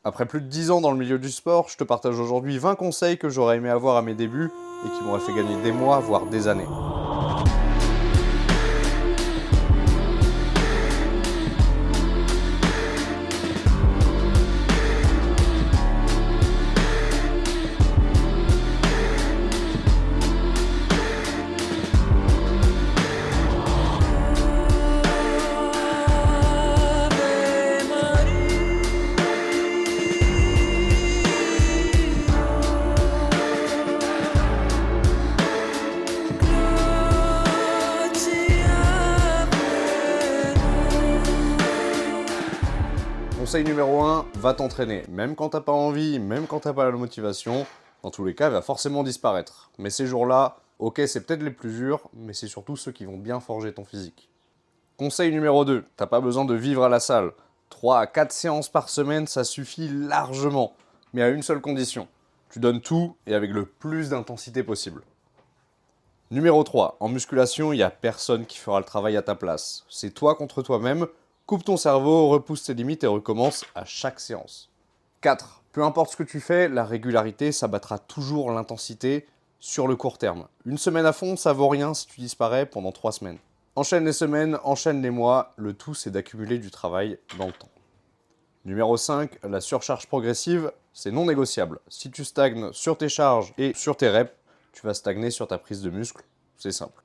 Après plus de 10 ans dans le milieu du sport, je te partage aujourd'hui 20 conseils que j'aurais aimé avoir à mes débuts et qui m'auraient fait gagner des mois, voire des années. Conseil numéro 1, va t'entraîner. Même quand t'as pas envie, même quand t'as pas la motivation, dans tous les cas, elle va forcément disparaître. Mais ces jours-là, ok, c'est peut-être les plus durs, mais c'est surtout ceux qui vont bien forger ton physique. Conseil numéro 2, t'as pas besoin de vivre à la salle. 3 à 4 séances par semaine, ça suffit largement. Mais à une seule condition, tu donnes tout et avec le plus d'intensité possible. Numéro 3, en musculation, il n'y a personne qui fera le travail à ta place. C'est toi contre toi-même, coupe ton cerveau, repousse tes limites et recommence à chaque séance. 4. Peu importe ce que tu fais, la régularité, ça battra toujours l'intensité sur le court terme. Une semaine à fond, ça vaut rien si tu disparais pendant 3 semaines. Enchaîne les semaines, enchaîne les mois, le tout c'est d'accumuler du travail dans le temps. Numéro 5, la surcharge progressive, c'est non négociable. Si tu stagnes sur tes charges et sur tes reps, tu vas stagner sur ta prise de muscle, c'est simple.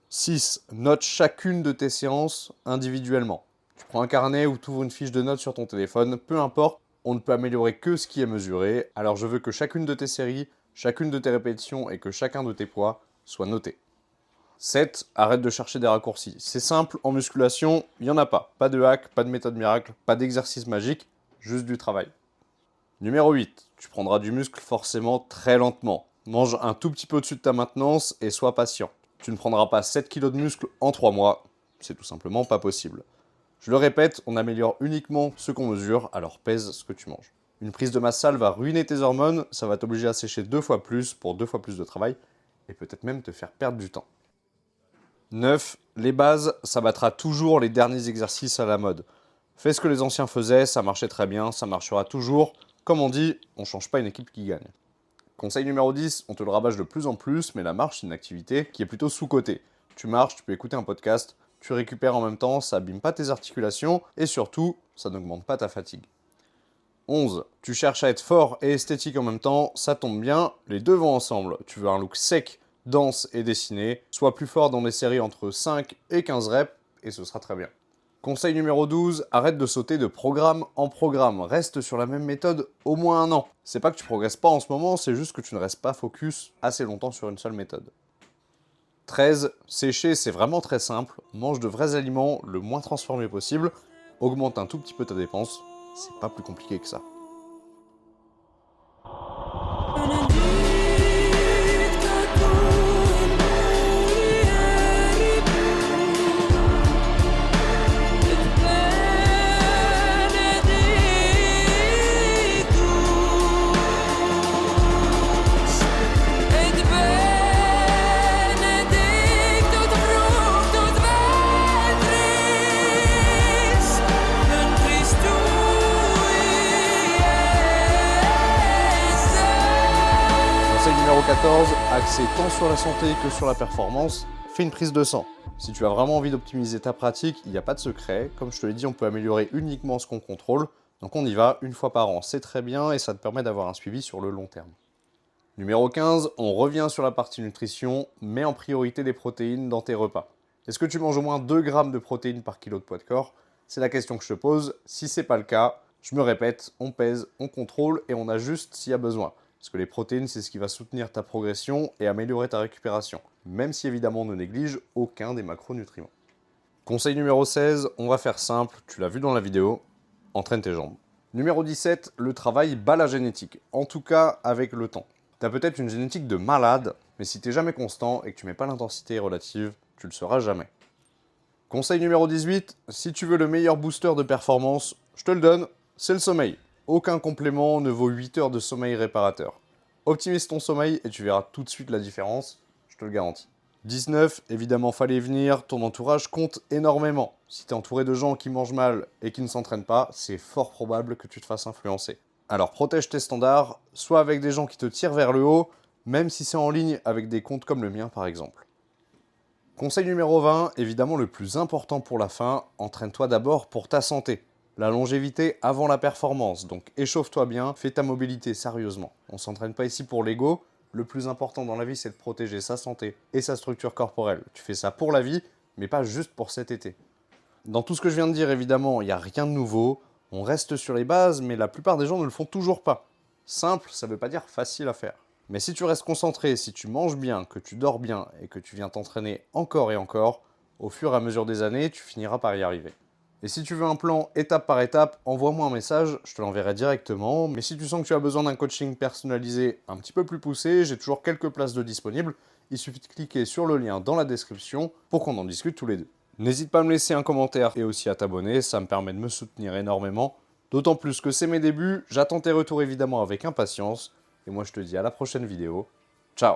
6. Note chacune de tes séances individuellement. Tu prends un carnet ou tu ouvres une fiche de notes sur ton téléphone, peu importe, on ne peut améliorer que ce qui est mesuré, alors je veux que chacune de tes séries, chacune de tes répétitions et que chacun de tes poids soit noté. 7. Arrête de chercher des raccourcis. C'est simple, en musculation, il n'y en a pas. Pas de hack, pas de méthode miracle, pas d'exercice magique, juste du travail. Numéro 8. Tu prendras du muscle forcément très lentement. Mange un tout petit peu au-dessus de ta maintenance et sois patient. Tu ne prendras pas 7 kg de muscle en 3 mois, c'est tout simplement pas possible. Je le répète, on améliore uniquement ce qu'on mesure, alors pèse ce que tu manges. Une prise de masse sale va ruiner tes hormones, ça va t'obliger à sécher 2 fois plus pour 2 fois plus de travail, et peut-être même te faire perdre du temps. 9. Les bases, ça battra toujours les derniers exercices à la mode. Fais ce que les anciens faisaient, ça marchait très bien, ça marchera toujours. Comme on dit, on change pas une équipe qui gagne. Conseil numéro 10, on te le rabâche de plus en plus, mais la marche, c'est une activité qui est plutôt sous-cotée. Tu marches, tu peux écouter un podcast, tu récupères en même temps, ça abîme pas tes articulations, et surtout, ça n'augmente pas ta fatigue. 11. Tu cherches à être fort et esthétique en même temps, ça tombe bien, les deux vont ensemble. Tu veux un look sec, dense et dessiné, sois plus fort dans des séries entre 5 et 15 reps, et ce sera très bien. Conseil numéro 12, arrête de sauter de programme en programme, reste sur la même méthode au moins un an. C'est pas que tu progresses pas en ce moment, c'est juste que tu ne restes pas focus assez longtemps sur une seule méthode. 13, sécher c'est vraiment très simple, mange de vrais aliments le moins transformés possible, augmente un tout petit peu ta dépense, c'est pas plus compliqué que ça. Conseil numéro 14, axé tant sur la santé que sur la performance, fais une prise de sang. Si tu as vraiment envie d'optimiser ta pratique, il n'y a pas de secret. Comme je te l'ai dit, on peut améliorer uniquement ce qu'on contrôle. Donc on y va une fois par an, c'est très bien et ça te permet d'avoir un suivi sur le long terme. Numéro 15, on revient sur la partie nutrition, mets en priorité des protéines dans tes repas. Est-ce que tu manges au moins 2 grammes de protéines par kilo de poids de corps? C'est la question que je te pose. Si c'est pas le cas, je me répète, on pèse, on contrôle et on ajuste s'il y a besoin. Parce que les protéines, c'est ce qui va soutenir ta progression et améliorer ta récupération, même si évidemment on ne néglige aucun des macronutriments. Conseil numéro 16, on va faire simple, tu l'as vu dans la vidéo, entraîne tes jambes. Numéro 17, le travail bat la génétique, en tout cas avec le temps. T'as peut-être une génétique de malade, mais si t'es jamais constant et que tu mets pas l'intensité relative, tu le seras jamais. Conseil numéro 18, si tu veux le meilleur booster de performance, je te le donne, c'est le sommeil. Aucun complément ne vaut 8 heures de sommeil réparateur. Optimise ton sommeil et tu verras tout de suite la différence, je te le garantis. 19, évidemment fallait venir, ton entourage compte énormément. Si tu es entouré de gens qui mangent mal et qui ne s'entraînent pas, c'est fort probable que tu te fasses influencer. Alors protège tes standards, soit avec des gens qui te tirent vers le haut, même si c'est en ligne avec des comptes comme le mien par exemple. Conseil numéro 20, évidemment le plus important pour la fin, entraîne-toi d'abord pour ta santé. La longévité avant la performance, donc échauffe-toi bien, fais ta mobilité sérieusement. On s'entraîne pas ici pour l'ego, le plus important dans la vie c'est de protéger sa santé et sa structure corporelle. Tu fais ça pour la vie, mais pas juste pour cet été. Dans tout ce que je viens de dire évidemment, il n'y a rien de nouveau, on reste sur les bases, mais la plupart des gens ne le font toujours pas. Simple, ça veut pas dire facile à faire. Mais si tu restes concentré, si tu manges bien, que tu dors bien et que tu viens t'entraîner encore et encore, au fur et à mesure des années, tu finiras par y arriver. Et si tu veux un plan étape par étape, envoie-moi un message, je te l'enverrai directement. Mais si tu sens que tu as besoin d'un coaching personnalisé un petit peu plus poussé, j'ai toujours quelques places de disponibles. Il suffit de cliquer sur le lien dans la description pour qu'on en discute tous les deux. N'hésite pas à me laisser un commentaire et aussi à t'abonner, ça me permet de me soutenir énormément. D'autant plus que c'est mes débuts, j'attends tes retours évidemment avec impatience. Et moi je te dis à la prochaine vidéo. Ciao!